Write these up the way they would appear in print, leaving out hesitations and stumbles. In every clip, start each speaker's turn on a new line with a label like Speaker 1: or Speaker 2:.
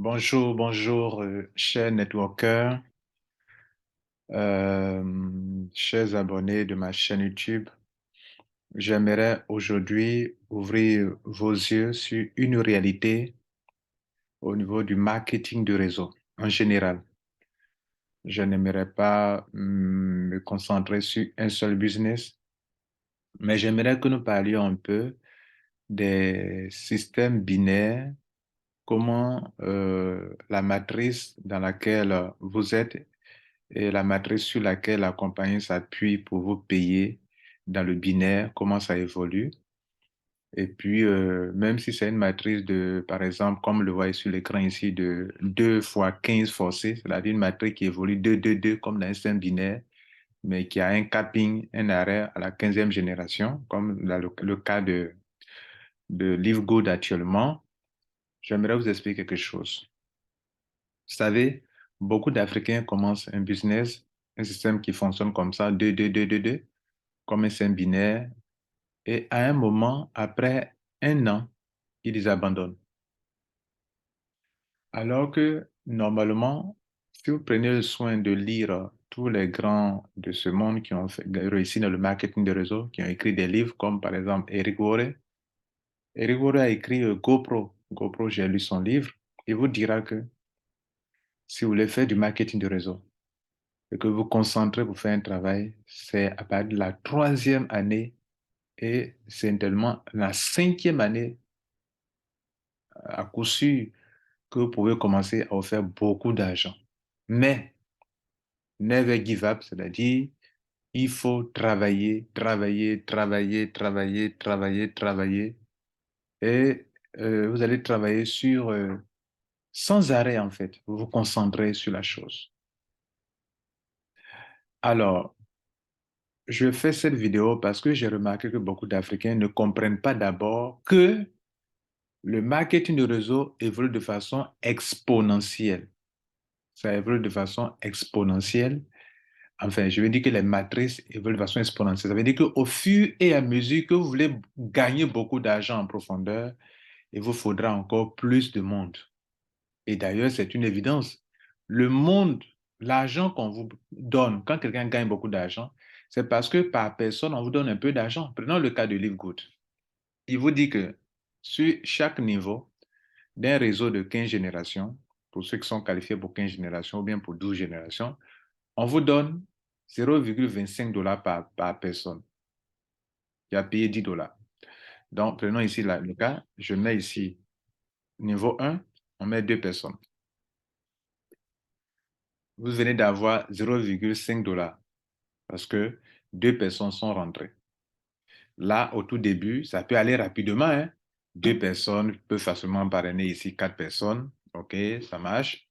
Speaker 1: Bonjour, bonjour, chers networkers, chers abonnés de ma chaîne YouTube. J'aimerais aujourd'hui ouvrir vos yeux sur une réalité au niveau du marketing de réseau en général. Je n'aimerais pas me concentrer sur un seul business, mais j'aimerais que nous parlions un peu des systèmes binaires, comment la matrice dans laquelle vous êtes et la matrice sur laquelle la compagnie s'appuie pour vous payer dans le binaire, comment ça évolue. Et puis, même si c'est une matrice de, par exemple, comme le voyez sur l'écran ici, de 2 fois 15 forcé, c'est-à-dire une matrice qui évolue 2, 2, 2 comme dans un système binaire, mais qui a un capping, un arrêt à la 15e génération, comme dans le cas de LiveGood actuellement, j'aimerais vous expliquer quelque chose. Vous savez, beaucoup d'Africains commencent un business, un système qui fonctionne comme ça, 2, 2, 2, 2, 2, comme un système binaire, et à un moment, après un an, ils abandonnent. Alors que normalement, si vous prenez le soin de lire tous les grands de ce monde qui ont réussi dans le marketing de réseau, qui ont écrit des livres comme par exemple Eric Worre. Eric Worre a écrit GoPro. GoPro, j'ai lu son livre. Il vous dira que si vous voulez faire du marketing de réseau et que vous vous concentrez pour faire un travail, c'est à partir de la troisième année et c'est tellement la cinquième année à coup sûr que vous pouvez commencer à vous faire beaucoup d'argent. Mais never give up, c'est-à-dire il faut travailler, travailler, travailler, travailler, travailler, travailler. Et vous allez travailler sur, sans arrêt en fait, vous vous concentrez sur la chose. Alors, je fais cette vidéo parce que j'ai remarqué que beaucoup d'Africains ne comprennent pas d'abord que le marketing de réseau évolue de façon exponentielle. Ça évolue de façon exponentielle. Enfin, je veux dire que les matrices évoluent de façon exponentielle. Ça veut dire qu'au fur et à mesure que vous voulez gagner beaucoup d'argent en profondeur, il vous faudra encore plus de monde. Et d'ailleurs, c'est une évidence. Le monde, l'argent qu'on vous donne, quand quelqu'un gagne beaucoup d'argent, c'est parce que par personne, on vous donne un peu d'argent. Prenons le cas de LiveGood. Il vous dit que sur chaque niveau d'un réseau de 15 générations, pour ceux qui sont qualifiés pour 15 générations ou bien pour 12 générations, on vous donne 0,25 $ par personne qui a payé 10 $. Donc, prenons ici le cas, je mets ici niveau 1, on met deux personnes. Vous venez d'avoir 0,5 $ parce que deux personnes sont rentrées. Là, au tout début, ça peut aller rapidement, hein. Deux personnes peuvent facilement parrainer ici quatre personnes. OK, ça marche.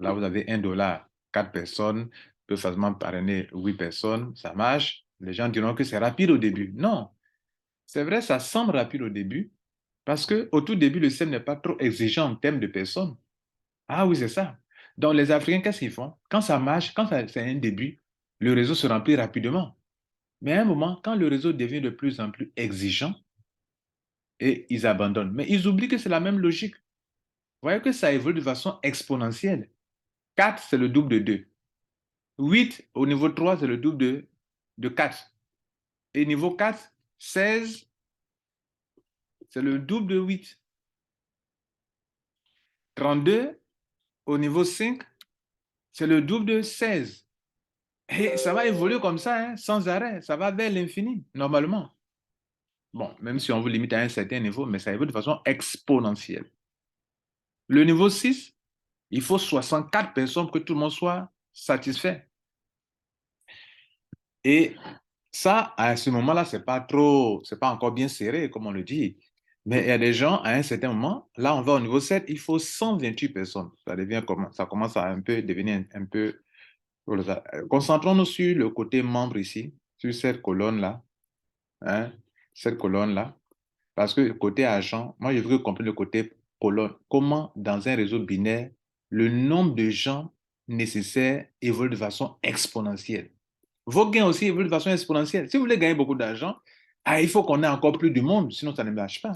Speaker 1: Là, vous avez 1 $. Quatre personnes peuvent facilement parrainer 8 personnes. Ça marche. Les gens diront que c'est rapide au début. Non, c'est vrai, ça semble rapide au début parce que au tout début, le système n'est pas trop exigeant en termes de personnes. Ah oui, c'est ça. Donc, les Africains, qu'est-ce qu'ils font? Quand ça marche, quand c'est un début, le réseau se remplit rapidement. Mais à un moment, quand le réseau devient de plus en plus exigeant, et ils abandonnent. Mais ils oublient que c'est la même logique. Vous voyez que ça évolue de façon exponentielle. 4, c'est le double de 2. 8, au niveau 3, c'est le double de 4. Et niveau 4, 16, c'est le double de 8. 32, au niveau 5, c'est le double de 16. Et ça va évoluer comme ça, hein, sans arrêt. Ça va vers l'infini, normalement. Bon, même si on vous limite à un certain niveau, mais ça évolue de façon exponentielle. Le niveau 6, il faut 64 personnes pour que tout le monde soit satisfait. Et ça, à ce moment-là, c'est pas encore bien serré, comme on le dit. Mais il y a des gens, à un certain moment, là, on va au niveau 7, il faut 128 personnes. Ça devient comment? Ça commence à un peu devenir un peu. Concentrons-nous sur le côté membre ici, sur cette colonne-là, hein, cette colonne-là. Parce que côté agent, moi, je veux comprendre le côté colonne. Comment, dans un réseau binaire, le nombre de gens nécessaires évolue de façon exponentielle. Vos gains aussi évoluent de façon exponentielle. Si vous voulez gagner beaucoup d'argent, il faut qu'on ait encore plus de monde, sinon ça ne marche pas.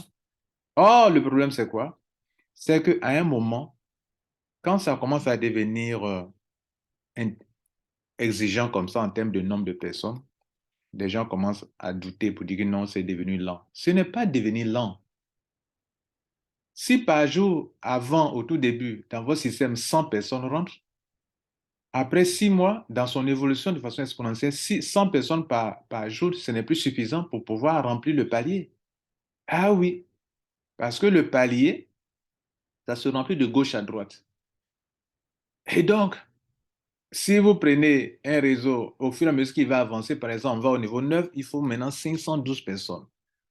Speaker 1: Or, le problème, c'est quoi? C'est qu'à un moment, Quand ça commence à devenir in- exigeant comme ça en termes de nombre de personnes, des gens commencent à douter pour dire que non, c'est devenu lent. Ce n'est pas devenu lent. Si par jour, avant, au tout début, dans votre système, 100 personnes rentrent, après 6 mois, dans son évolution de façon exponentielle, 100 personnes par jour, ce n'est plus suffisant pour pouvoir remplir le palier. Ah oui, parce que le palier, ça se remplit de gauche à droite. Et donc, si vous prenez un réseau, au fur et à mesure qu'il va avancer, par exemple, on va au niveau 9, il faut maintenant 512 personnes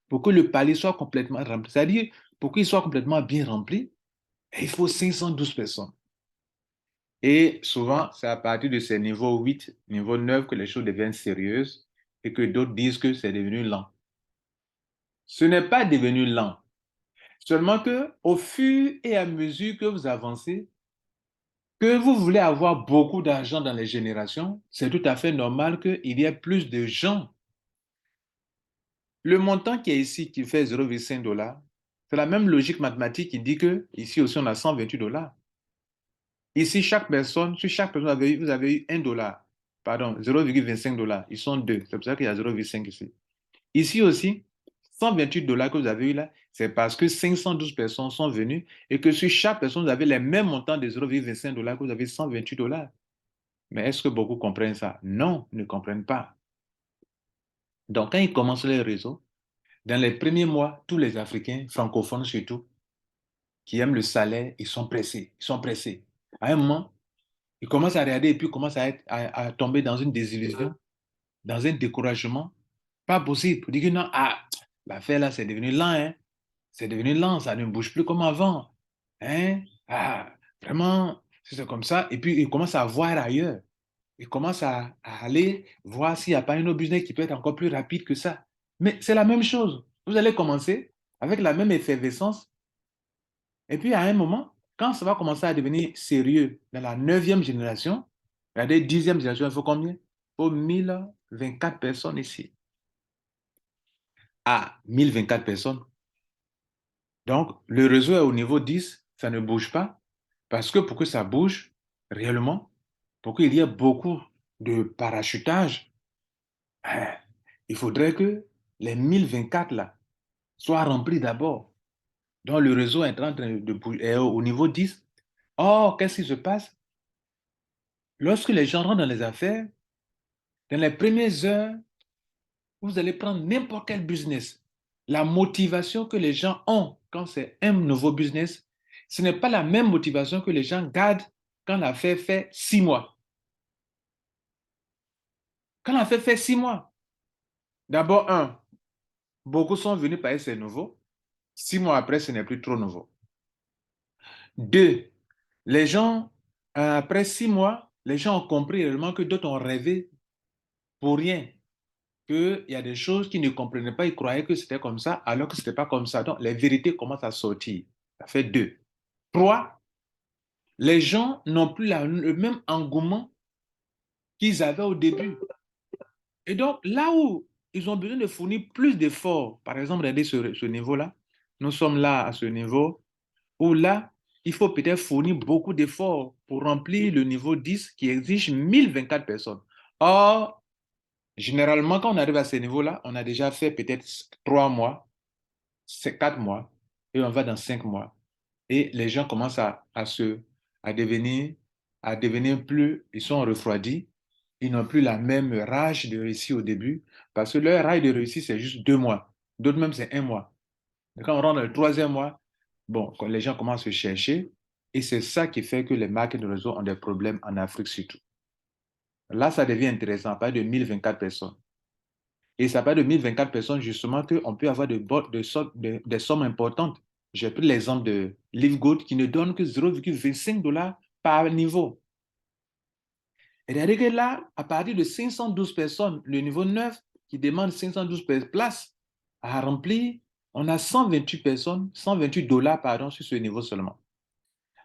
Speaker 1: pour que le palier soit complètement rempli. C'est-à-dire, pour qu'il soit complètement bien rempli, il faut 512 personnes. Et souvent, c'est à partir de ces niveaux 8, niveau 9 que les choses deviennent sérieuses et que d'autres disent que c'est devenu lent. Ce n'est pas devenu lent. Seulement que au fur et à mesure que vous avancez, que vous voulez avoir beaucoup d'argent dans les générations, c'est tout à fait normal qu'il y ait plus de gens. Le montant qui est ici, qui fait 0,5 dollars, c'est la même logique mathématique qui dit que ici aussi on a 128 dollars. Ici, sur chaque personne, vous avez eu 1 dollar. Pardon, 0,25 dollars. Ils sont deux. C'est pour ça qu'il y a 0,5 ici. Ici aussi, 128 dollars que vous avez eu là, c'est parce que 512 personnes sont venues et que sur chaque personne, vous avez les mêmes montants de 0,25 dollars que vous avez 128 dollars. Mais est-ce que beaucoup comprennent ça? Non, ils ne comprennent pas. Donc, quand ils commencent les réseaux, dans les premiers mois, tous les Africains, francophones surtout, qui aiment le salaire, ils sont pressés. Ils sont pressés. À un moment, ils commencent à regarder et puis commencent à tomber dans une désillusion, dans un découragement. Pas possible. Pour dire que non, ah, l'affaire là, c'est devenu lent, hein. C'est devenu lent, ça ne bouge plus comme avant. Hein? Ah, vraiment, c'est comme ça. Et puis, ils commencent à voir ailleurs. Ils commencent à aller voir s'il n'y a pas un autre business qui peut être encore plus rapide que ça. Mais c'est la même chose. Vous allez commencer avec la même effervescence. Et puis, à un moment, quand ça va commencer à devenir sérieux dans la neuvième génération, la dixième génération, il faut combien? Il faut 1024 personnes ici. Ah, 1024 personnes. Donc, le réseau est au niveau 10, ça ne bouge pas. Parce que pour que ça bouge réellement, pour qu'il y ait beaucoup de parachutage, hein, il faudrait que les 1024 là soient remplis d'abord. Donc, le réseau est en train de bouger est au niveau 10. Or, qu'est-ce qui se passe? Lorsque les gens rentrent dans les affaires, dans les premières heures, vous allez prendre n'importe quel business. La motivation que les gens ont quand c'est un nouveau business, ce n'est pas la même motivation que les gens gardent quand l'affaire fait 6 mois. Quand l'affaire fait 6 mois, d'abord, beaucoup sont venus parce que c'est nouveau. 6 mois après, ce n'est plus trop nouveau. Deux, les gens, après 6 mois, les gens ont compris réellement que d'autres ont rêvé pour rien. Qu'il y a des choses qu'ils ne comprenaient pas, ils croyaient que c'était comme ça, alors que ce n'était pas comme ça. Donc, les vérités commencent à sortir. Ça fait deux. Trois, les gens n'ont plus le même engouement qu'ils avaient au début. Et donc, là où ils ont besoin de fournir plus d'efforts, par exemple, regardez ce niveau-là, nous sommes là à ce niveau où là, il faut peut-être fournir beaucoup d'efforts pour remplir le niveau 10 qui exige 1024 personnes. Or, généralement, quand on arrive à ce niveau-là, on a déjà fait peut-être 3 mois, c'est 4 mois, et on va dans 5 mois. Et les gens commencent à devenir, à devenir plus, ils sont refroidis, ils n'ont plus la même rage de réussir au début, parce que leur rage de réussir, c'est juste 2 mois. D'autres même, c'est un mois. Et quand on rentre dans le troisième mois, bon, quand les gens commencent à se chercher, et c'est ça qui fait que les marques de réseau ont des problèmes en Afrique surtout. Là, ça devient intéressant, pas de 1024 personnes. Et ça parle de 1024 personnes, justement, qu'on peut avoir des sommes importantes. J'ai pris l'exemple de Livegood qui ne donne que 0,25 dollars par niveau. Et c'est-à-dire que là, à partir de 512 personnes, le niveau 9 qui demande 512 places à remplir, on a 128 personnes, 128 dollars, pardon, sur ce niveau seulement.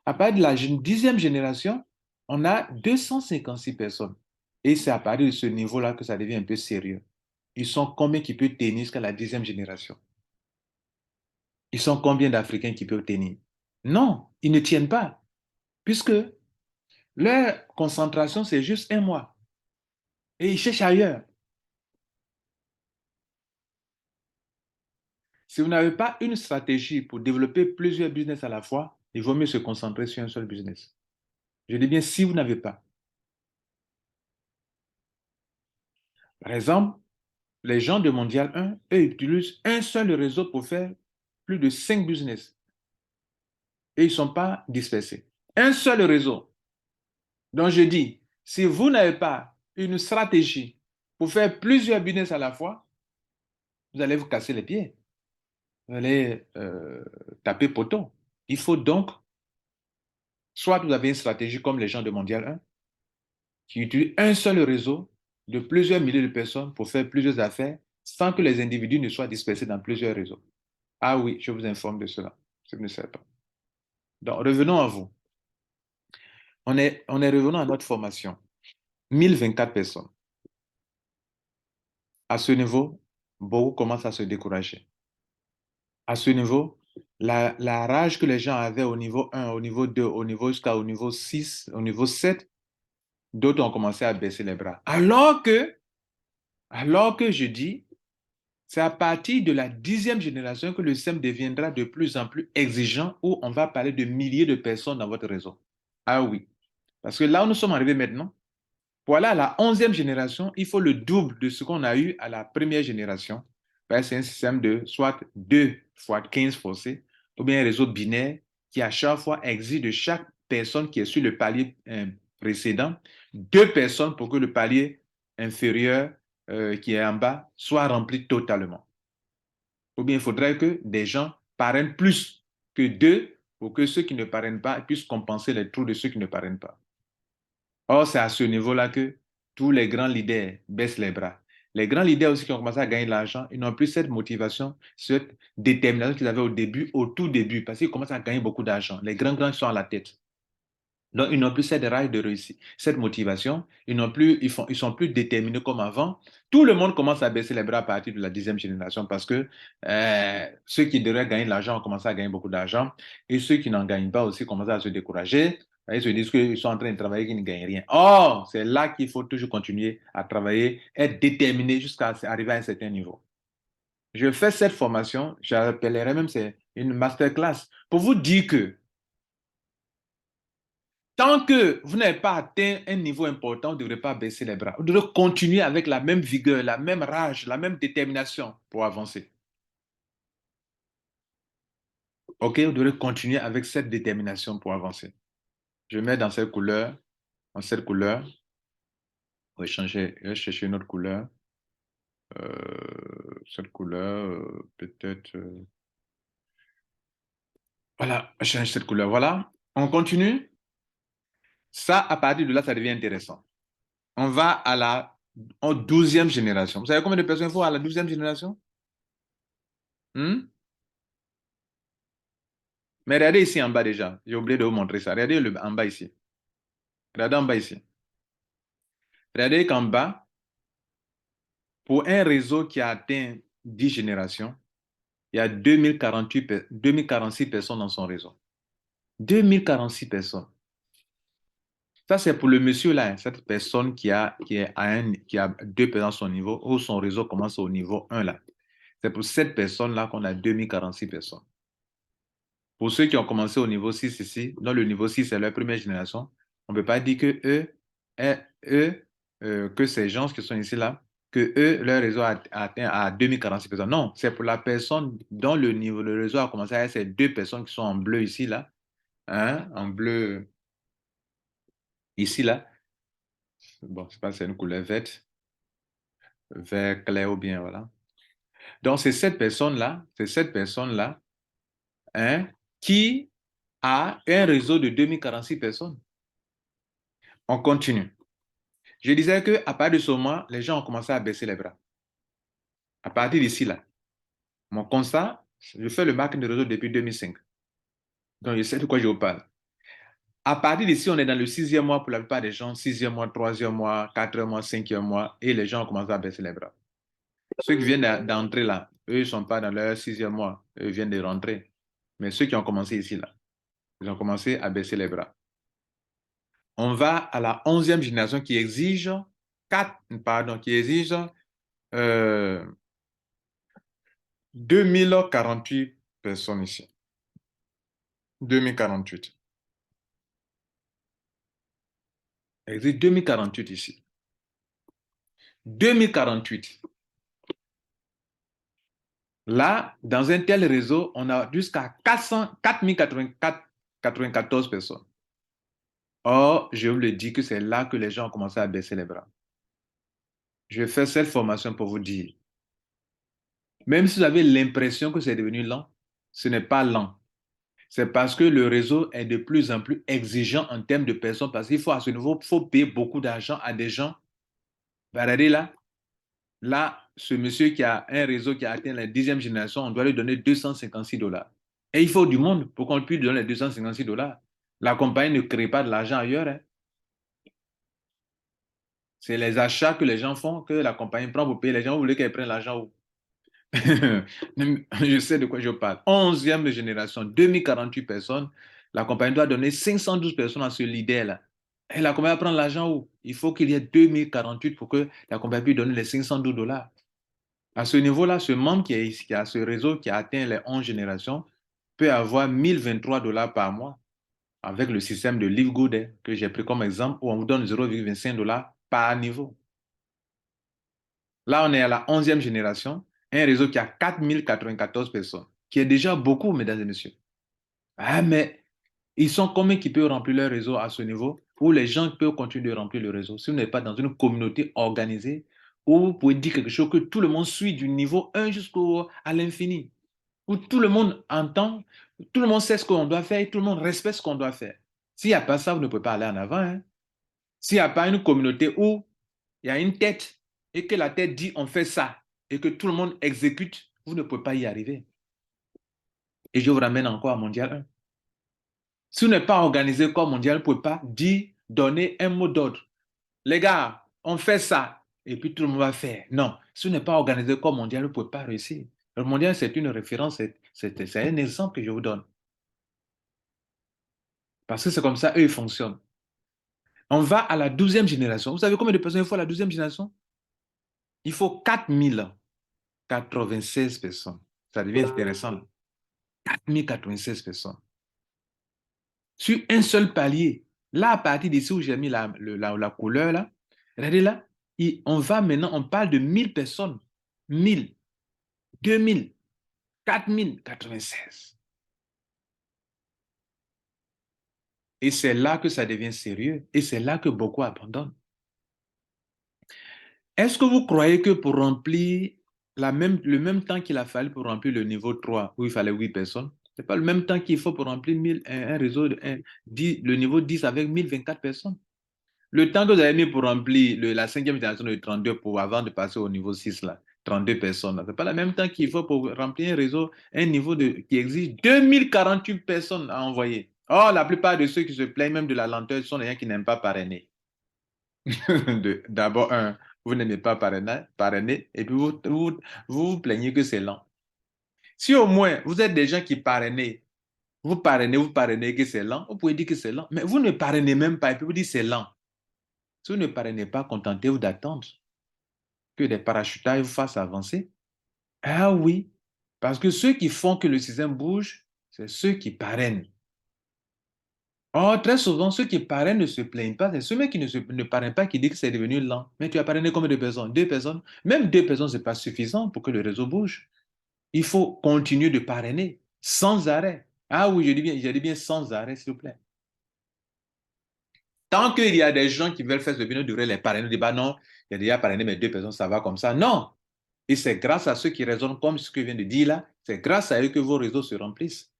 Speaker 1: À partir de la dixième génération, on a 256 personnes. Et c'est à partir de ce niveau-là que ça devient un peu sérieux. Ils sont combien qui peuvent tenir jusqu'à la dixième génération? Ils sont combien d'Africains qui peuvent tenir? Non, ils ne tiennent pas. puisque leur concentration, c'est juste un mois. Et ils cherchent ailleurs. Si vous n'avez pas une stratégie pour développer plusieurs business à la fois, il vaut mieux se concentrer sur un seul business. Je dis bien si vous n'avez pas. Par exemple, les gens de Mondial 1, eux, utilisent un seul réseau pour faire plus de 5 business. Et ils ne sont pas dispersés. Un seul réseau. Donc, je dis, si vous n'avez pas une stratégie pour faire plusieurs business à la fois, vous allez vous casser les pieds. Vous allez taper poteau. Il faut donc, soit vous avez une stratégie comme les gens de Mondial 1, qui utilisent un seul réseau de plusieurs milliers de personnes pour faire plusieurs affaires sans que les individus ne soient dispersés dans plusieurs réseaux. Ah oui, je vous informe de cela, si vous ne savez pas. Donc, revenons à vous. On est revenant à notre formation. 1024 personnes. À ce niveau, beaucoup commencent à se décourager. À ce niveau, la rage que les gens avaient au niveau 1, au niveau 2, au niveau jusqu'au niveau 6, au niveau 7, d'autres ont commencé à baisser les bras. Alors que je dis, c'est à partir de la 10e génération que le SEM deviendra de plus en plus exigeant où on va parler de milliers de personnes dans votre réseau. Ah oui. Parce que là où nous sommes arrivés maintenant, pour aller à la 11e génération, il faut le double de ce qu'on a eu à la première génération. C'est un système de soit 2 fois 15 forcés, ou bien un réseau binaire qui à chaque fois exige de chaque personne qui est sur le palier précédent 2 personnes pour que le palier inférieur qui est en bas soit rempli totalement. Ou bien il faudrait que des gens parrainent plus que 2 pour que ceux qui ne parrainent pas puissent compenser les trous de ceux qui ne parrainent pas. Or, c'est à ce niveau-là que tous les grands leaders baissent les bras. Les grands leaders aussi qui ont commencé à gagner de l'argent, ils n'ont plus cette motivation, cette détermination qu'ils avaient au début, au tout début, parce qu'ils commencent à gagner beaucoup d'argent. Les grands qui sont à la tête. Donc, ils n'ont plus cette rage de réussir, cette motivation. Ils sont plus déterminés comme avant. Tout le monde commence à baisser les bras à partir de la 10e génération parce que ceux qui devraient gagner de l'argent ont commencé à gagner beaucoup d'argent et ceux qui n'en gagnent pas aussi commencent à se décourager. Ils se disent qu'ils sont en train de travailler, qu'ils ne gagnent rien. Or, c'est là qu'il faut toujours continuer à travailler, être déterminé jusqu'à arriver à un certain niveau. Je fais cette formation, j'appellerais même c'est une masterclass pour vous dire que tant que vous n'avez pas atteint un niveau important, vous ne devrez pas baisser les bras. Vous devrez continuer avec la même vigueur, la même rage, la même détermination pour avancer. OK, vous devrez continuer avec cette détermination pour avancer. Je mets dans cette couleur, dans cette couleur. On va changer, je vais chercher une autre couleur. Cette couleur, peut-être. Voilà, je change cette couleur. Voilà. On continue. Ça, à partir de là, ça devient intéressant. On va à la 12e génération. Vous savez combien de personnes il faut à la 12e génération? Hmm? Mais regardez ici en bas déjà. J'ai oublié de vous montrer ça. Regardez en bas ici. Regardez en bas ici. Regardez qu'en bas, pour un réseau qui a atteint 10 générations, il y a 2046 personnes dans son réseau. 2046 personnes. Ça, c'est pour le monsieur là, cette personne qui a 2 personnes à son niveau, ou son réseau commence au niveau 1 là. C'est pour cette personne-là qu'on a 2046 personnes. Pour ceux qui ont commencé au niveau 6 ici, dans le niveau 6, c'est leur première génération, on ne peut pas dire que eh, eux que ces gens qui sont ici là, que eux, leur réseau a atteint à 2046 personnes. Non, c'est pour la personne dont le réseau a commencé à être ces 2 personnes qui sont en bleu ici là, hein, en bleu ici là. Bon, je sais pas, c'est une couleur verte, vert clair ou bien, voilà. Donc, c'est cette personne-là, hein, qui a un réseau de 2046 personnes. On continue. Je disais qu'à partir de ce moment, les gens ont commencé à baisser les bras. À partir d'ici, là, mon constat, je fais le marketing de réseau depuis 2005. Donc, je sais de quoi je vous parle. À partir d'ici, on est dans le 6e mois pour la plupart des gens, 6e mois, 3e mois, 4e mois, 5e mois, et les gens ont commencé à baisser les bras. Ceux qui viennent d'entrer là, eux, ils ne sont pas dans leur 6e mois, eux viennent de rentrer. Mais ceux qui ont commencé ici, là, ils ont commencé à baisser les bras. On va à la 11e génération qui exige 2048 personnes ici. 2048. Existe 2048 ici. 2048. Là, dans un tel réseau, on a jusqu'à 4094 personnes. Or, je vous le dis que c'est là que les gens ont commencé à baisser les bras. Je fais cette formation pour vous dire, même si vous avez l'impression que c'est devenu lent, ce n'est pas lent. C'est parce que le réseau est de plus en plus exigeant en termes de personnes, parce qu'il faut à ce niveau, il faut payer beaucoup d'argent à des gens. Regardez là, ce monsieur qui a un réseau qui a atteint la 10e génération, on doit lui donner 256 dollars. Et il faut du monde pour qu'on puisse lui donner les 256 dollars. La compagnie ne crée pas de l'argent ailleurs, hein. C'est les achats que les gens font, que la compagnie prend pour payer les gens. Vous voulez qu'elle prenne l'argent où? Je sais de quoi je parle. 11e génération, 2048 personnes. La compagnie doit donner 512 personnes à ce leader-là. Et la compagnie va prendre l'argent où? Il faut qu'il y ait 2048 pour que la compagnie puisse donner les 512 dollars. À ce niveau-là, ce membre qui a ce réseau qui a atteint les 11 générations peut avoir 1023 dollars par mois avec le système de Live Good, hein, que j'ai pris comme exemple, où on vous donne 0,25 dollars par niveau. Là, on est à la 11e génération, un réseau qui a 4094 personnes, qui est déjà beaucoup, mesdames et messieurs. Ah, mais ils sont combien qui peuvent remplir leur réseau à ce niveau, où les gens peuvent continuer de remplir le réseau? Si vous n'êtes pas dans une communauté organisée, où vous pouvez dire quelque chose que tout le monde suit du niveau 1 jusqu'à l'infini, où tout le monde entend, tout le monde sait ce qu'on doit faire et tout le monde respecte ce qu'on doit faire. S'il n'y a pas ça, vous ne pouvez pas aller en avant, hein. S'il n'y a pas une communauté où il y a une tête et que la tête dit on fait ça et que tout le monde exécute, vous ne pouvez pas y arriver. Et je vous ramène encore à Mondial 1. Si vous n'êtes pas organisé comme Mondial, vous ne pouvez pas dire, donner un mot d'ordre. Les gars, on fait ça et puis tout le monde va faire. Non, si vous n'êtes pas organisé comme Mondial, vous ne pouvez pas réussir. Le Mondial, c'est une référence, c'est un exemple que je vous donne. Parce que c'est comme ça, eux, ils fonctionnent. On va à la 12e génération. Vous savez combien de personnes il faut à la 12e génération? Il faut 4096 personnes. Ça devient intéressant. 4096 personnes. Sur un seul palier. Là, à partir d'ici où j'ai mis la couleur, là, regardez là, on va maintenant, on parle de 1000 personnes. 1000, 2000, 4096. Et c'est là que ça devient sérieux. Et c'est là que beaucoup abandonnent. Est-ce que vous croyez que pour remplir le même temps qu'il a fallu pour remplir le niveau 3, où il fallait 8 personnes, ce n'est pas le même temps qu'il faut pour remplir un réseau, le niveau 10 avec 1024 personnes? Le temps que vous avez mis pour remplir la 5e génération de 32 avant de passer au niveau 6, là, 32 personnes, ce n'est pas le même temps qu'il faut pour remplir un réseau, un niveau qui exige 2048 personnes à envoyer. Or, la plupart de ceux qui se plaignent même de la lenteur sont les gens qui n'aiment pas parrainer. D'abord, vous n'aimez pas parrainer et puis vous plaignez que c'est lent. Si au moins vous êtes des gens qui parrainez, vous parrainez que c'est lent, vous pouvez dire que c'est lent, mais vous ne parrainez même pas et puis vous dites que c'est lent. Si vous ne parrainez pas, contentez-vous d'attendre que des parachutages vous fassent avancer. Ah oui, parce que ceux qui font que le système bouge, c'est ceux qui parrainent. Or, très souvent, ceux qui parrainent ne se plaignent pas. C'est ceux qui ne parrainent pas qui disent que c'est devenu lent. Mais tu as parrainé combien de personnes? Deux personnes? Même deux personnes, ce n'est pas suffisant pour que le réseau bouge. Il faut continuer de parrainer sans arrêt. Ah oui, je dis bien sans arrêt, s'il vous plaît. Tant qu'il y a des gens qui veulent faire ce bien, devraient les parrainer. On dit, bah non, il y a déjà parrainé mes deux personnes, ça va comme ça. Non. Et c'est grâce à ceux qui raisonnent comme ce que je viens de dire là, c'est grâce à eux que vos réseaux se remplissent.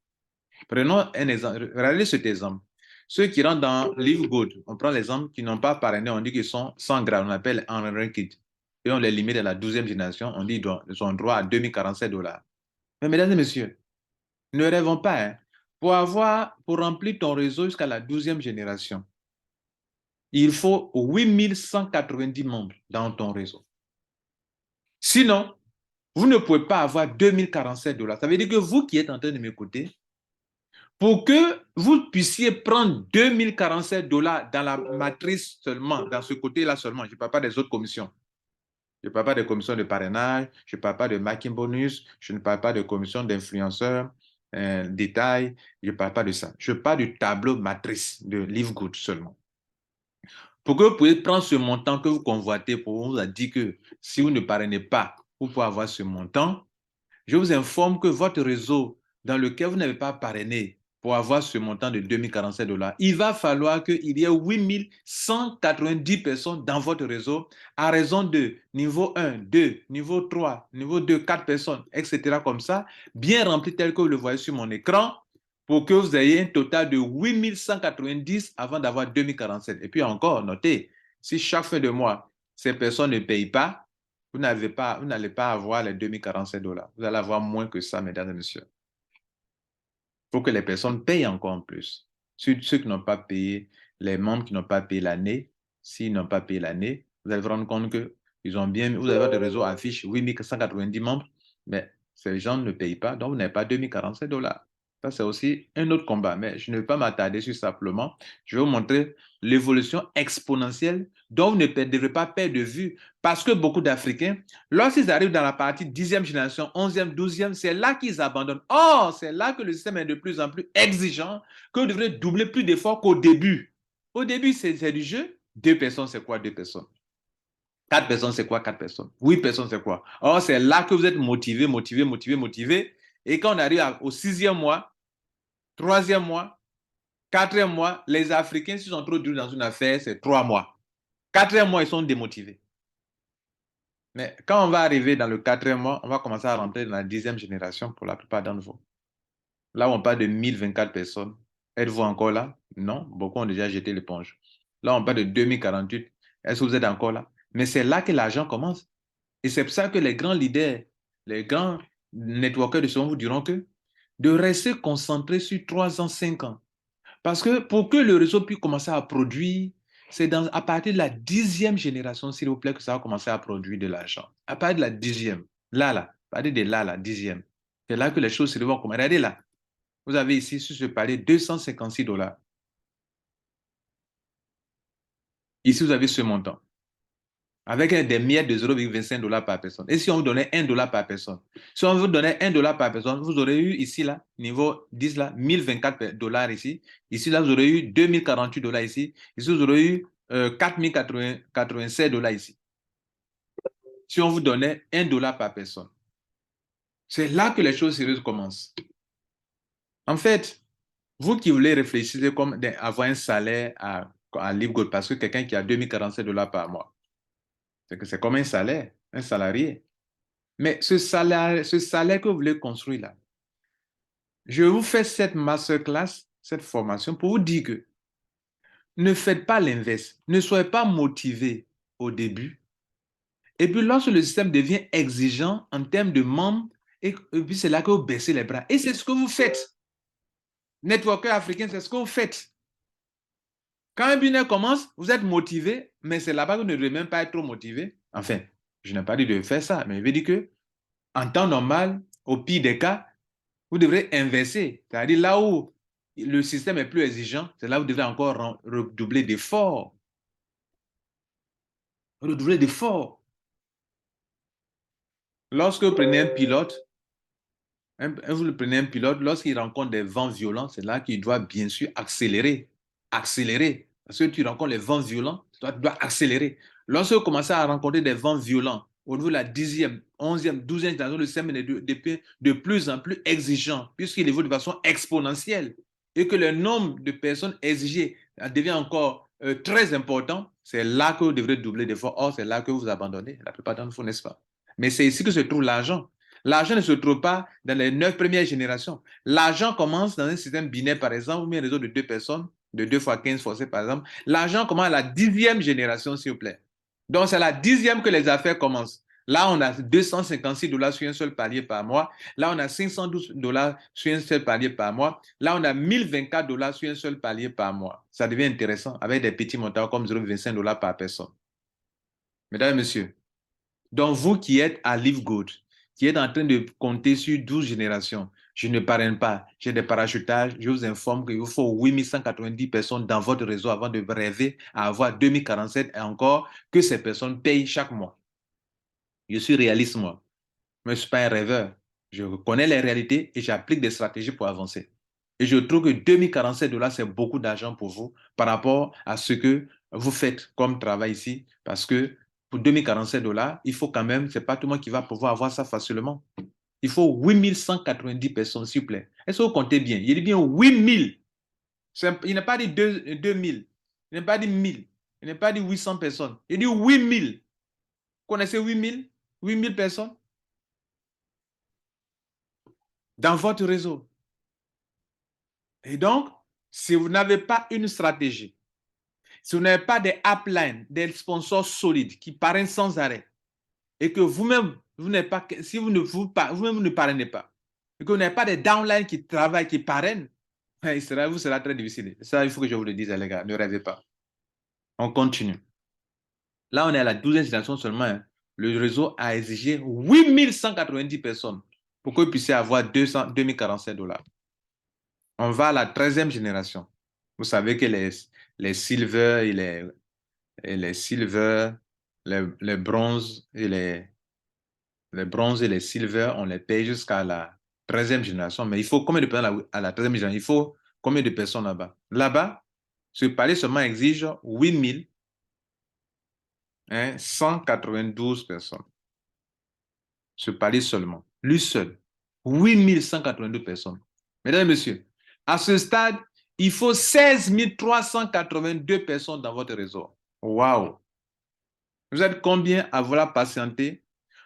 Speaker 1: Prenons un exemple. Regardez cet exemple. Ceux qui rentrent dans Live Good, on prend l'exemple qui n'ont pas parrainé, on dit qu'ils sont 100 grammes, on appelle unranked. Et on les limite à la 12e génération, on dit qu'ils ont droit à 2047 dollars. Mais mesdames et messieurs, ne rêvons pas, hein. Pour remplir ton réseau jusqu'à la 12e génération, il faut 8190 membres dans ton réseau. Sinon, vous ne pouvez pas avoir 2047 dollars. Ça veut dire que vous qui êtes en train de m'écouter, Pour que vous puissiez prendre 2047 dollars dans la matrice seulement, dans ce côté-là seulement, je ne parle pas des autres commissions. Je ne parle pas des commissions de parrainage, je ne parle pas de marketing bonus, je ne parle pas de commissions d'influenceurs, détails, je ne parle pas de ça. Je parle du tableau matrice de Livegood seulement. Pour que vous puissiez prendre ce montant que vous convoitez, pour vous a dit que si vous ne parrainez pas, vous pouvez avoir ce montant. Je vous informe que votre réseau dans lequel vous n'avez pas parrainé pour avoir ce montant de 2047 dollars, il va falloir qu'il y ait 8190 personnes dans votre réseau à raison de niveau 1, 2, niveau 3, niveau 2, 4 personnes, etc. comme ça, bien rempli tel que vous le voyez sur mon écran pour que vous ayez un total de 8190 avant d'avoir 2047. Et puis encore, notez, si chaque fin de mois, ces personnes ne payent pas, vous n'allez pas avoir les 2047 dollars. Vous allez avoir moins que ça, mesdames et messieurs. Il faut que les personnes payent encore en plus. Ceux qui n'ont pas payé, les membres qui n'ont pas payé l'année, s'ils n'ont pas payé l'année, vous allez vous rendre compte que vous avez votre réseau affiche 8190 membres, mais ces gens ne payent pas, donc vous n'avez pas 2047 dollars. Ça, c'est aussi un autre combat, mais je ne vais pas m'attarder sur simplement. Je vais vous montrer l'évolution exponentielle dont vous ne devrez pas perdre de vue parce que beaucoup d'Africains, lorsqu'ils arrivent dans la partie 10e génération, 11e, 12e, c'est là qu'ils abandonnent. Or, c'est là que le système est de plus en plus exigeant, que vous devrez doubler plus d'efforts qu'au début. Au début, c'est du jeu. 2 personnes, c'est quoi 2 personnes? 4 personnes, c'est quoi 4 personnes? 8 personnes, c'est quoi? Or, c'est là que vous êtes motivé, motivé, motivé, motivé. Et quand on arrive au 6e mois, 3e mois, 4e mois, les Africains, s'ils sont trop durs dans une affaire, c'est 3 mois. 4e mois, ils sont démotivés. Mais quand on va arriver dans le 4e mois, on va commencer à rentrer dans la 10e génération pour la plupart d'entre vous. Là, on parle de 1024 personnes. Êtes-vous encore là? Non, beaucoup ont déjà jeté l'éponge. Là, on parle de 2048. Est-ce que vous êtes encore là? Mais c'est là que l'argent commence. Et c'est pour ça que les grands leaders, les grands networkers de ce monde vous diront que de rester concentré sur 3 ans, 5 ans. Parce que pour que le réseau puisse commencer à produire, c'est à partir de la 10e génération, s'il vous plaît, que ça va commencer à produire de l'argent. À partir de la 10e, là, à partir de là, la 10e. C'est là que les choses se vont commencer. Regardez là, vous avez ici, sur ce palier, 256 dollars. Ici, vous avez ce montant. Avec des miettes de 0,25 dollars par personne. Et si on vous donnait 1 dollar par personne? Si on vous donnait 1 dollar par personne, vous aurez eu ici, là, niveau 10, là, 1024 dollars ici. Ici, là, vous aurez eu 2048 dollars ici. Ici, vous aurez eu 4087 dollars ici. Si on vous donnait 1 dollar par personne. C'est là que les choses sérieuses commencent. En fait, vous qui voulez réfléchir comme avoir un salaire à Livegold, parce que quelqu'un qui a 2047 dollars par mois, c'est que c'est comme un salaire, un salarié. Mais ce salaire que vous voulez construire là, je vous fais cette masterclass, cette formation pour vous dire que ne faites pas l'inverse. Ne soyez pas motivé au début. Et puis lorsque le système devient exigeant en termes de membres, et puis c'est là que vous baissez les bras. Et c'est ce que vous faites. Networker africain, c'est ce que vous faites. Quand un business commence, vous êtes motivé, mais c'est là-bas que vous ne devez même pas être trop motivé. Enfin, je n'ai pas dit de faire ça, mais je veux dire que en temps normal, au pire des cas, vous devrez inverser. C'est-à-dire là où le système est plus exigeant, c'est là où vous devrez encore redoubler d'efforts. Redoubler d'efforts. Lorsque vous prenez un pilote, vous prenez un pilote, lorsqu'il rencontre des vents violents, c'est là qu'il doit bien sûr accélérer. Accélérer. Parce que tu rencontres les vents violents, tu dois accélérer. Lorsque vous commencez à rencontrer des vents violents, au niveau de la 10e, 11e, 12e génération, le système est de plus en plus exigeant, puisqu'il évolue de façon exponentielle. Et que le nombre de personnes exigées devient encore très important, c'est là que vous devrez doubler d'efforts. Or, c'est là que vous abandonnez, la plupart d'entre vous, n'est-ce pas? Mais c'est ici que se trouve l'argent. L'argent ne se trouve pas dans les 9 premières générations. L'argent commence dans un système binaire, par exemple, ou un réseau de 2 personnes, de 2 fois 15 forcés, par exemple. L'argent commence à la 10e génération, s'il vous plaît. Donc, c'est à la 10e que les affaires commencent. Là, on a 256 dollars sur un seul palier par mois. Là, on a 512 dollars sur un seul palier par mois. Là, on a 1024 dollars sur un seul palier par mois. Ça devient intéressant avec des petits montants comme 0,25 dollars par personne. Mesdames et messieurs, donc vous qui êtes à Livegood, qui êtes en train de compter sur 12 générations, je ne parraine pas, j'ai des parachutages, je vous informe qu'il vous faut 8190 personnes dans votre réseau avant de rêver à avoir 2047 et encore que ces personnes payent chaque mois. Je suis réaliste, moi. Mais je ne suis pas un rêveur. Je connais les réalités et j'applique des stratégies pour avancer. Et je trouve que 2047 $, c'est beaucoup d'argent pour vous par rapport à ce que vous faites comme travail ici. Parce que pour 2047 $, il faut quand même, c'est pas tout le monde qui va pouvoir avoir ça facilement. Il faut 8190 personnes, s'il vous plaît. Est-ce que vous comptez bien? Il dit bien 8000. Il n'a pas dit 2000. Il n'a pas dit 1000. Il n'a pas dit 800 personnes. Il dit 8000. Vous connaissez 8000? 8000 personnes dans votre réseau. Et donc, si vous n'avez pas une stratégie, si vous n'avez pas des uplines, des sponsors solides qui parrainent sans arrêt, et que vous-même, vous n'êtes pas, si vous ne vous-même ne parrainez pas, et que vous n'avez pas des downlines qui travaillent, qui parrainent, vous sera très difficile. Ça, il faut que je vous le dise, les gars, ne rêvez pas. On continue. Là, on est à la 12e génération seulement. Hein. Le réseau a exigé 8190 personnes pour que vous puissiez avoir 2047 $. On va à la 13e génération. Vous savez que les silver et les silver, les bronzes les bronzes et les silver, on les paye jusqu'à la 13e génération. Mais il faut combien de personnes à la 13e génération? Il faut combien de personnes là-bas? Là-bas, ce palais seulement exige 8000 192 personnes. Ce palais seulement. Lui seul. 8192 personnes. Mesdames et messieurs, à ce stade, il faut 16 382 personnes dans votre réseau. Waouh! Vous êtes combien à vouloir patienter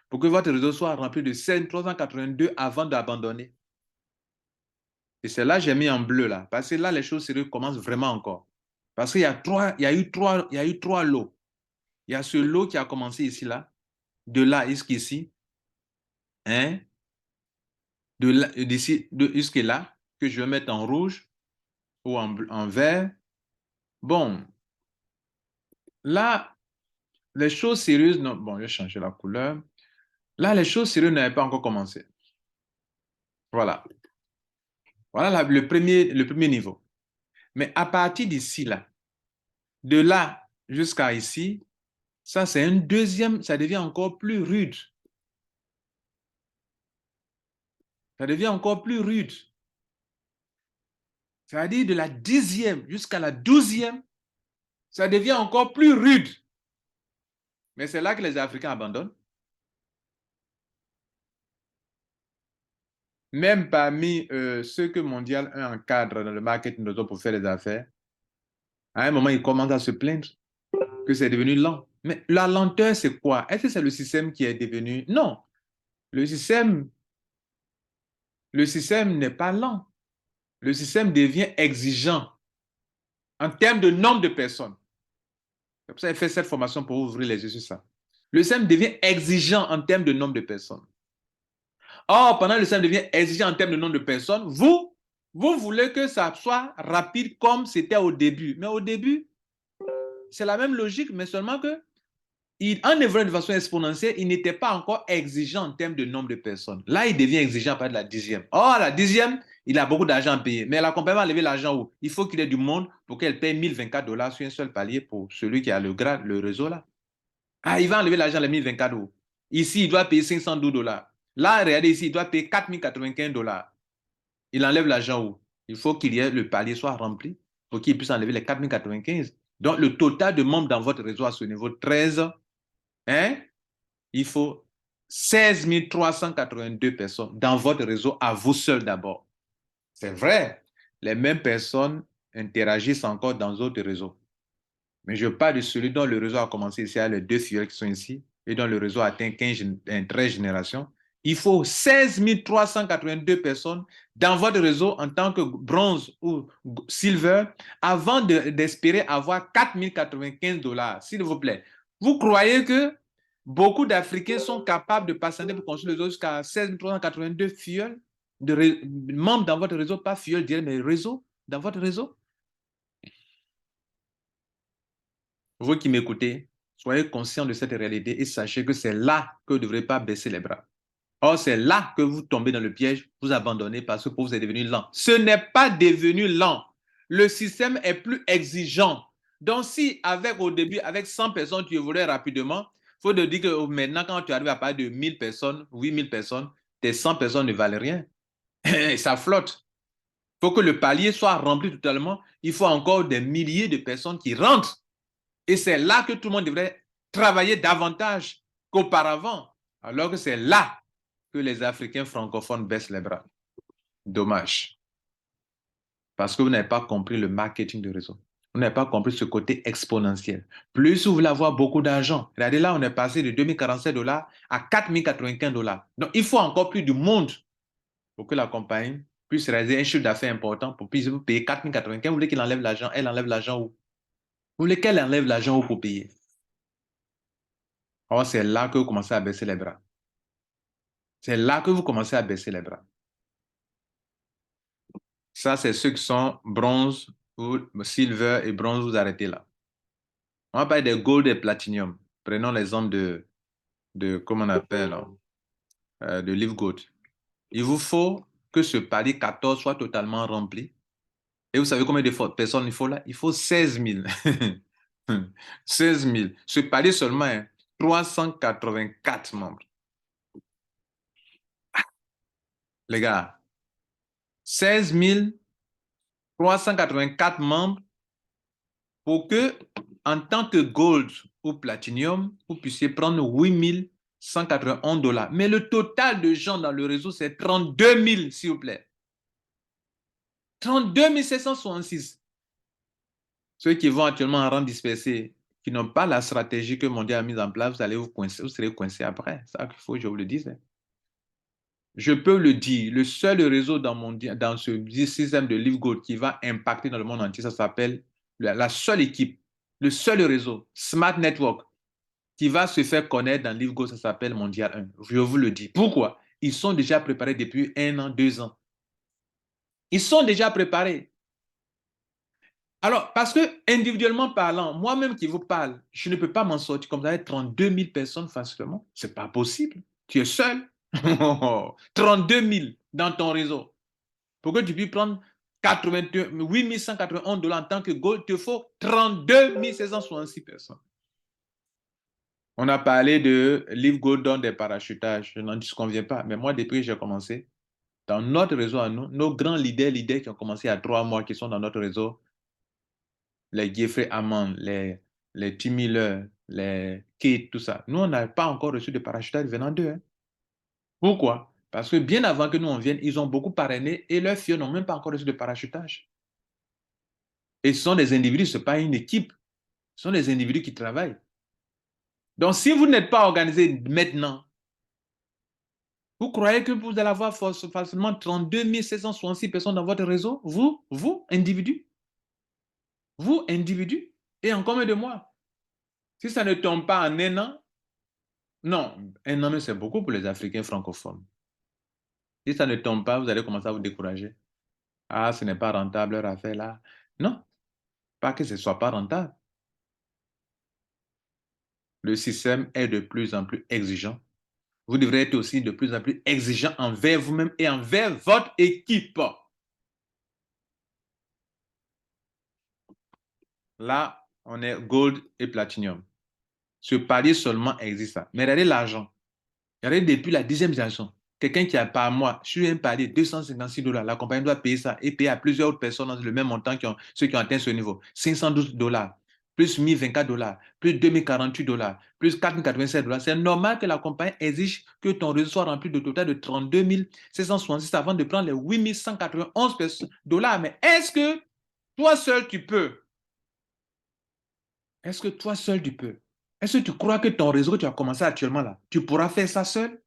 Speaker 1: pour que votre réseau soit rempli de 16 382 avant d'abandonner? Et c'est là que j'ai mis en bleu là, parce que là, les choses sérieuses commencent vraiment encore. Parce qu'il y a il y a eu trois lots. Il y a ce lot qui a commencé ici là, de là jusqu'ici, hein, d'ici jusque là, que je vais mettre en rouge ou en vert. Bon, là, les choses sérieuses, non, bon, je vais changer la couleur. Là, les choses sérieuses n'avaient pas encore commencé. Voilà. Voilà le premier niveau. Mais à partir d'ici, là, de là jusqu'à ici, ça, c'est un deuxième, ça devient encore plus rude. Ça devient encore plus rude. C'est-à-dire de la 10e jusqu'à la 12e, ça devient encore plus rude. Mais c'est là que les Africains abandonnent. Même parmi ceux que Mondial 1 encadre dans le marketing d'auto pour faire des affaires, à un moment, ils commencent à se plaindre que c'est devenu lent. Mais la lenteur, c'est quoi? Est-ce que c'est le système qui est devenu... Non, le système, le système n'est pas lent. Le système devient exigeant en termes de nombre de personnes. C'est pour ça qu'il fait cette formation pour ouvrir les yeux sur ça. Le système devient exigeant en termes de nombre de personnes. Or, pendant que le système devient exigeant en termes de nombre de personnes, vous voulez que ça soit rapide comme c'était au début. Mais au début, c'est la même logique, mais seulement que en évoluant de façon exponentielle, il n'était pas encore exigeant en termes de nombre de personnes. Là, il devient exigeant à partir de la 10e. Or, à la 10e, il a beaucoup d'argent à payer. Mais la compagnie va lever l'argent où? Il faut qu'il ait du monde pour qu'elle paye 1024 $ sur un seul palier pour celui qui a le réseau là. Ah, il va enlever l'argent les 1024 euros. Ici, il doit payer 512 $. Là, regardez ici, il doit payer 4095 $. Il enlève l'argent où? Il faut qu'il y ait le palier soit rempli pour qu'il puisse enlever les 4095. Donc, le total de membres dans votre réseau à ce niveau 13, hein, il faut 16 382 personnes dans votre réseau à vous seul d'abord. C'est vrai, les mêmes personnes interagissent encore dans d'autres réseaux. Mais je parle de celui dont le réseau a commencé ici, à les deux filières qui sont ici, et dont le réseau a atteint 13 générations. Il faut 16 382 personnes dans votre réseau en tant que bronze ou silver avant d'espérer avoir 4095 $. S'il vous plaît. Vous croyez que beaucoup d'Africains sont capables de patienter pour construire le réseau jusqu'à 16 382 filleuls de membres dans votre réseau, pas filleuls, mais réseau dans votre réseau? Vous qui m'écoutez, soyez conscient de cette réalité et sachez que c'est là que vous ne devrez pas baisser les bras. Or, c'est là que vous tombez dans le piège, vous abandonnez parce que vous êtes devenu lent. Ce n'est pas devenu lent. Le système est plus exigeant. Donc, si avec au début, avec 100 personnes, tu évoluais rapidement, il faut te dire que maintenant, quand tu arrives à parler de 1000 personnes, 8000 personnes, tes 100 personnes ne valent rien. Et ça flotte. Il faut que le palier soit rempli totalement. Il faut encore des milliers de personnes qui rentrent. Et c'est là que tout le monde devrait travailler davantage qu'auparavant. Alors que c'est là que les Africains francophones baissent les bras. Dommage. Parce que vous n'avez pas compris le marketing de réseau. Vous n'avez pas compris ce côté exponentiel. Plus vous voulez avoir beaucoup d'argent. Regardez là, on est passé de 2047 dollars à 4095 dollars. Donc, il faut encore plus de monde pour que la compagnie puisse réaliser un chiffre d'affaires important pour puisse vous payer 4095. Vous voulez qu'il enlève l'argent? Elle enlève l'argent où? Vous voulez qu'elle enlève l'argent où pour payer? Or, c'est là que vous commencez à baisser les bras. C'est là que vous commencez à baisser les bras. Ça, c'est ceux qui sont bronze ou silver et bronze, vous arrêtez là. On va parler des gold et platinum. Prenons l'exemple comment on appelle, de Live Gold. Il vous faut que ce palier 14 soit totalement rempli. Et vous savez combien de personnes il faut là? Il faut 16 000. 16 000. Ce palier seulement, hein, 384 membres. Les gars, 16 384 membres pour que, en tant que gold ou platinum, vous puissiez prendre 8 191 dollars. Mais le total de gens dans le réseau, c'est 32 000, s'il vous plaît. 32 766. Ceux qui vont actuellement en rang dispersé, qui n'ont pas la stratégie que Mondial a mise en place, vous allez vous coincer, vous serez coincé après. C'est ça qu'il faut que je vous le dise. Je peux le dire, le seul réseau dans ce système de LiveGold qui va impacter dans le monde entier, ça s'appelle la seule équipe, le seul réseau, Smart Network, qui va se faire connaître dans LiveGold, ça s'appelle Mondial 1. Je vous le dis. Pourquoi? Ils sont déjà préparés depuis 1 an, 2 ans. Ils sont déjà préparés. Alors, parce que individuellement parlant, moi-même qui vous parle, je ne peux pas m'en sortir comme ça avec 32 000 personnes facilement. Ce n'est pas possible. Tu es seul. 32 000 dans ton réseau. Pour que tu puisses prendre 8 191 dollars en tant que gold, il te faut 32 766 personnes. On a parlé de Live Gold dans des parachutages. Je n'en disconviens pas. Mais moi, depuis que j'ai commencé, dans notre réseau à nous, nos grands leaders qui ont commencé il y a 3 mois, qui sont dans notre réseau, les Jeffrey Hammond, les Tim Miller, les Kate, tout ça. Nous, on n'a pas encore reçu de parachutage venant d'eux. Hein. Pourquoi? Parce que bien avant que nous on vienne, ils ont beaucoup parrainé et leurs filles n'ont même pas encore reçu de parachutage. Et ce sont des individus, ce n'est pas une équipe. Ce sont des individus qui travaillent. Donc, si vous n'êtes pas organisé maintenant, vous croyez que vous allez avoir facilement 32 766 personnes dans votre réseau? Vous, individu? Vous, individu? Et en combien de mois? Si ça ne tombe pas en 1 an, non, 1 an, c'est beaucoup pour les Africains francophones. Si ça ne tombe pas, vous allez commencer à vous décourager. Ah, ce n'est pas rentable leur affaire là. Non, pas que ce ne soit pas rentable. Le système est de plus en plus exigeant. Vous devrez être aussi de plus en plus exigeant envers vous-même et envers votre équipe. Là, on est gold et platinum. Ce palier seulement existe là. Mais regardez l'argent. Regardez depuis la 10e génération. Quelqu'un qui a par mois, sur un palier, 256 dollars, la compagnie doit payer ça et payer à plusieurs autres personnes le même montant ceux qui ont atteint ce niveau. 512 dollars, plus 1024 dollars, plus 2048 dollars, plus 4087 dollars. C'est normal que la compagnie exige que ton réseau soit rempli de total de 32 766 avant de prendre les 8191 dollars. Mais est-ce que toi seul tu peux? Est-ce que toi seul tu peux? Est-ce que tu crois que ton réseau que tu as commencé actuellement là, tu pourras faire ça seul?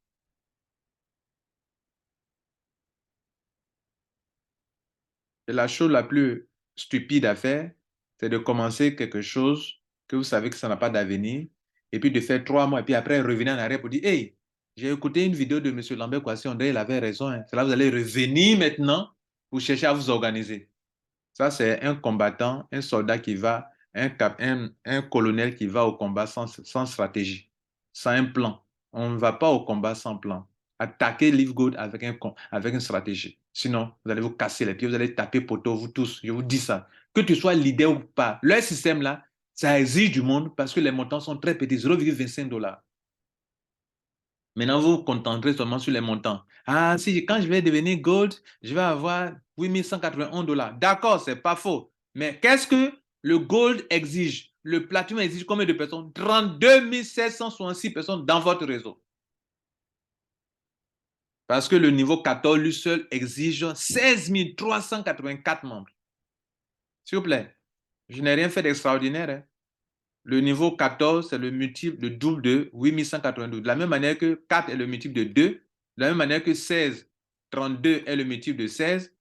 Speaker 1: Et la chose la plus stupide à faire, c'est de commencer quelque chose que vous savez que ça n'a pas d'avenir, et puis de faire 3 mois, et puis après revenir en arrière pour dire, hey, j'ai écouté une vidéo de M. Lambert Kwasi, on dirait qu'il avait raison. Hein. C'est là que vous allez revenir maintenant pour chercher à vous organiser. Ça, c'est un combattant, un soldat qui va, un colonel qui va au combat sans stratégie, sans un plan. On ne va pas au combat sans plan. Attaquez Live Gold avec une stratégie. Sinon, vous allez vous casser les pieds, vous allez taper poteau, vous tous. Je vous dis ça. Que tu sois leader ou pas, leur système là, ça exige du monde parce que les montants sont très petits, 0,25 $. Maintenant, vous vous concentrez seulement sur les montants. Ah, si quand je vais devenir gold, je vais avoir 8 181 $. D'accord, c'est pas faux. Mais qu'est-ce que le gold exige? Le platinum exige combien de personnes? 32 766 personnes dans votre réseau. Parce que le niveau 14, lui seul, exige 16 384 membres. S'il vous plaît, je n'ai rien fait d'extraordinaire. Hein. Le niveau 14, c'est le double de 8192. De la même manière que 4 est le multiple de 2, de la même manière que 16, 32 est le multiple de 16, de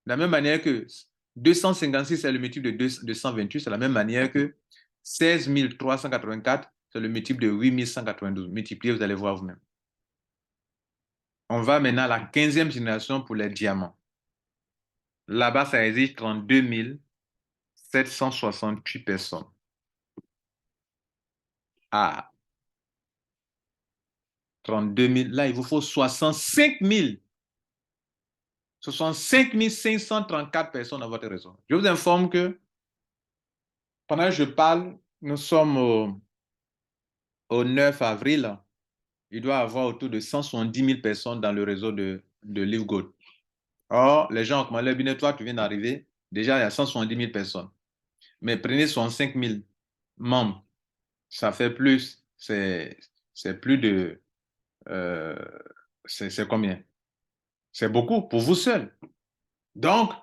Speaker 1: la même manière que 256 est le multiple de 228, c'est la même manière que 16 384, c'est le multiple de 8192. Multipliez, vous allez voir vous-même. On va maintenant à la 15e génération pour les diamants. Là-bas, ça exige 32 768 personnes. Ah, 32 000. Là, il vous faut 65 000. 65 534 personnes dans votre réseau. Je vous informe que pendant que je parle, nous sommes au 9 avril. Il doit y avoir autour de 170 000 personnes dans le réseau de LiveGold. Or, les gens ont commandé le toi, tu viens d'arriver. Déjà, il y a 170 000 personnes. Mais prenez 65 000 membres. Ça fait plus. C'est plus de. euh, c'est combien? C'est beaucoup pour vous seul. Donc,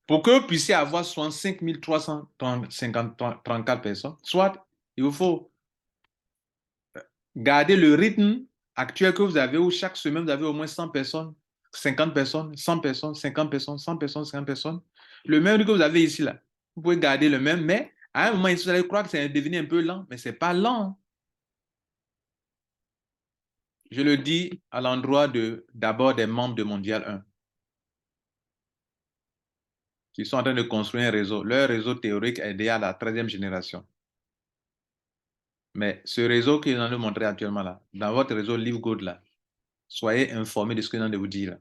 Speaker 1: pour que vous puissiez avoir 65 334 personnes, soit il vous faut garder le rythme actuel que vous avez où chaque semaine vous avez au moins 100 personnes, 50 personnes, 100 personnes, 50 personnes, 100 personnes, 50 personnes. Le même que vous avez ici là. Vous pouvez garder le même, mais à un moment, vous allez croire que c'est devenu un peu lent, mais ce n'est pas lent. Je le dis à l'endroit d'abord des membres de Mondial 1 qui sont en train de construire un réseau. Leur réseau théorique est déjà à la 13e génération. Mais ce réseau que je viens de montrer actuellement là, dans votre réseau LiveGold là, soyez informés de ce que je viens de vous dire là.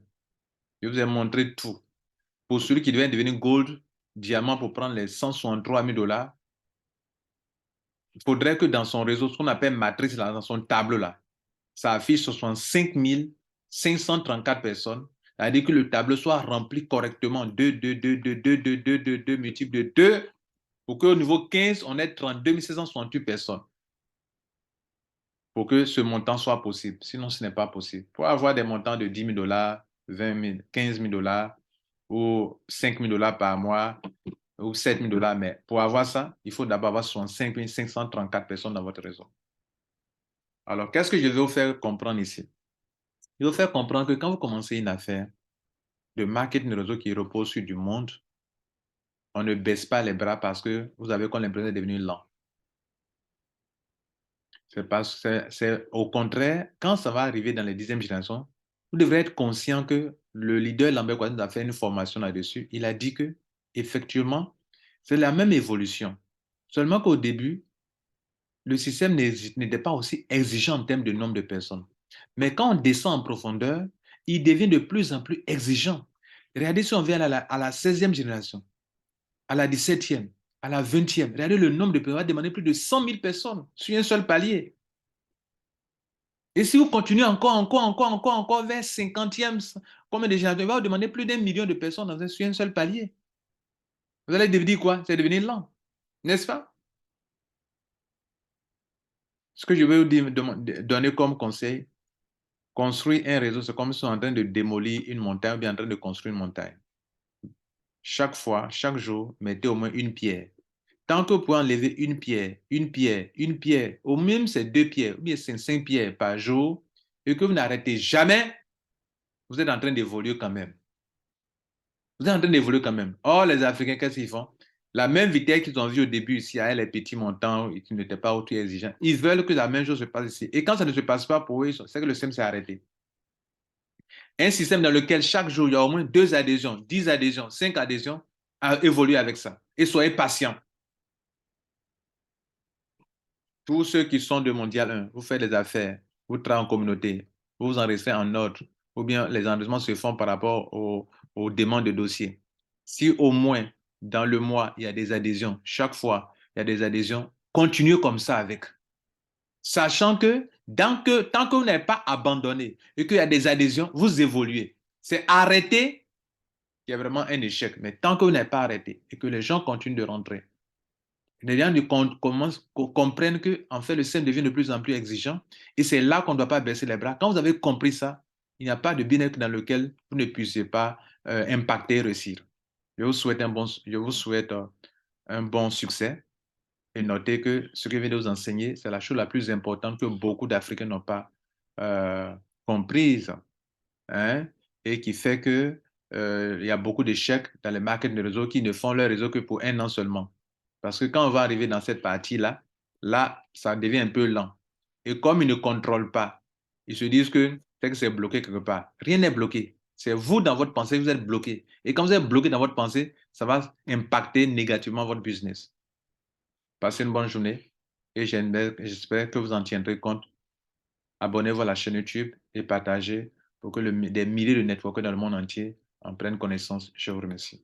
Speaker 1: Je vous ai montré tout. Pour celui qui devait devenir gold, diamant pour prendre les 163 000 $, il faudrait que dans son réseau, ce qu'on appelle matrice là, dans son tableau là, ça affiche 65 534 personnes. C'est-à-dire que le tableau soit rempli correctement. 2, 2, 2, 2, 2, 2, 2, 2, 2, multiple de 2, pour qu'au niveau 15, on ait 32 768 personnes. Pour que ce montant soit possible. Sinon, ce n'est pas possible. Pour avoir des montants de 10 000 $, 20 000, 15 000 $ ou 5 000 $ par mois ou 7 000 $, mais pour avoir ça, il faut d'abord avoir 65 534 personnes dans votre réseau. Alors, qu'est-ce que je vais vous faire comprendre ici? Je vais vous faire comprendre que quand vous commencez une affaire de marketing de réseau qui repose sur du monde, on ne baisse pas les bras parce que vous avez comme l'impression de devenir lent. C'est au contraire, quand ça va arriver dans les 10e générations, vous devrez être conscient que le leader Lambert Kouaddin a fait une formation là-dessus. Il a dit que, effectivement, c'est la même évolution. Seulement qu'au début, le système n'était pas aussi exigeant en termes de nombre de personnes. Mais quand on descend en profondeur, il devient de plus en plus exigeant. Regardez si on vient à la 16e génération, à la 17e, à la 20e. Regardez le nombre de personnes. On va demander plus de 100 000 personnes sur un seul palier. Et si vous continuez encore vers 50e, combien de générations, il va vous demander plus d'un million de personnes sur un seul palier. Vous allez devenir quoi? C'est devenir lent, n'est-ce pas? Ce que je vais vous donner comme conseil, construire un réseau, c'est comme si on est en train de démolir une montagne ou bien en train de construire une montagne. Chaque fois, chaque jour, mettez au moins une pierre. Tant que vous pouvez enlever une pierre, une pierre, une pierre, au même c'est 2 pierres, ou bien c'est 5 pierres par jour, et que vous n'arrêtez jamais, vous êtes en train d'évoluer quand même. Vous êtes en train d'évoluer quand même. Or, les Africains, qu'est-ce qu'ils font? La même vitesse qu'ils ont vu au début ici, avec les petits montants qui n'étaient pas aussi exigeants, ils veulent que la même chose se passe ici. Et quand ça ne se passe pas pour eux, c'est que le système s'est arrêté. Un système dans lequel chaque jour, il y a au moins 2 adhésions, 10 adhésions, 5 adhésions, à évoluer avec ça. Et soyez patients. Tous ceux qui sont de Mondial 1, vous faites des affaires, vous travaillez en communauté, vous enregistrez en ordre, ou bien les enregistrements se font par rapport aux demandes de dossier. Si au moins dans le mois, il y a des adhésions, chaque fois, il y a des adhésions, continuez comme ça avec. Sachant que, tant que vous n'avez pas abandonné et qu'il y a des adhésions, vous évoluez. C'est arrêter qui est vraiment un échec. Mais tant que vous n'avez pas arrêté et que les gens continuent de rentrer, les gens comprennent que en fait, le système devient de plus en plus exigeant et c'est là qu'on ne doit pas baisser les bras. Quand vous avez compris ça, il n'y a pas de bien-être dans lequel vous ne puissiez pas impacter et réussir. Je vous souhaite un bon succès et notez que ce que je viens de vous enseigner, c'est la chose la plus importante que beaucoup d'Africains n'ont pas euh, comprise, hein, et qui fait que il y a beaucoup d'échecs dans les markets de réseau qui ne font leur réseau que pour un an seulement. Parce que quand on va arriver dans cette partie-là, là, ça devient un peu lent. Et comme ils ne contrôlent pas, ils se disent que c'est bloqué quelque part. Rien n'est bloqué. C'est vous dans votre pensée, vous êtes bloqué. Et quand vous êtes bloqué dans votre pensée, ça va impacter négativement votre business. Passez une bonne journée et j'espère que vous en tiendrez compte. Abonnez-vous à la chaîne YouTube et partagez pour que des milliers de networkers dans le monde entier en prennent connaissance. Je vous remercie.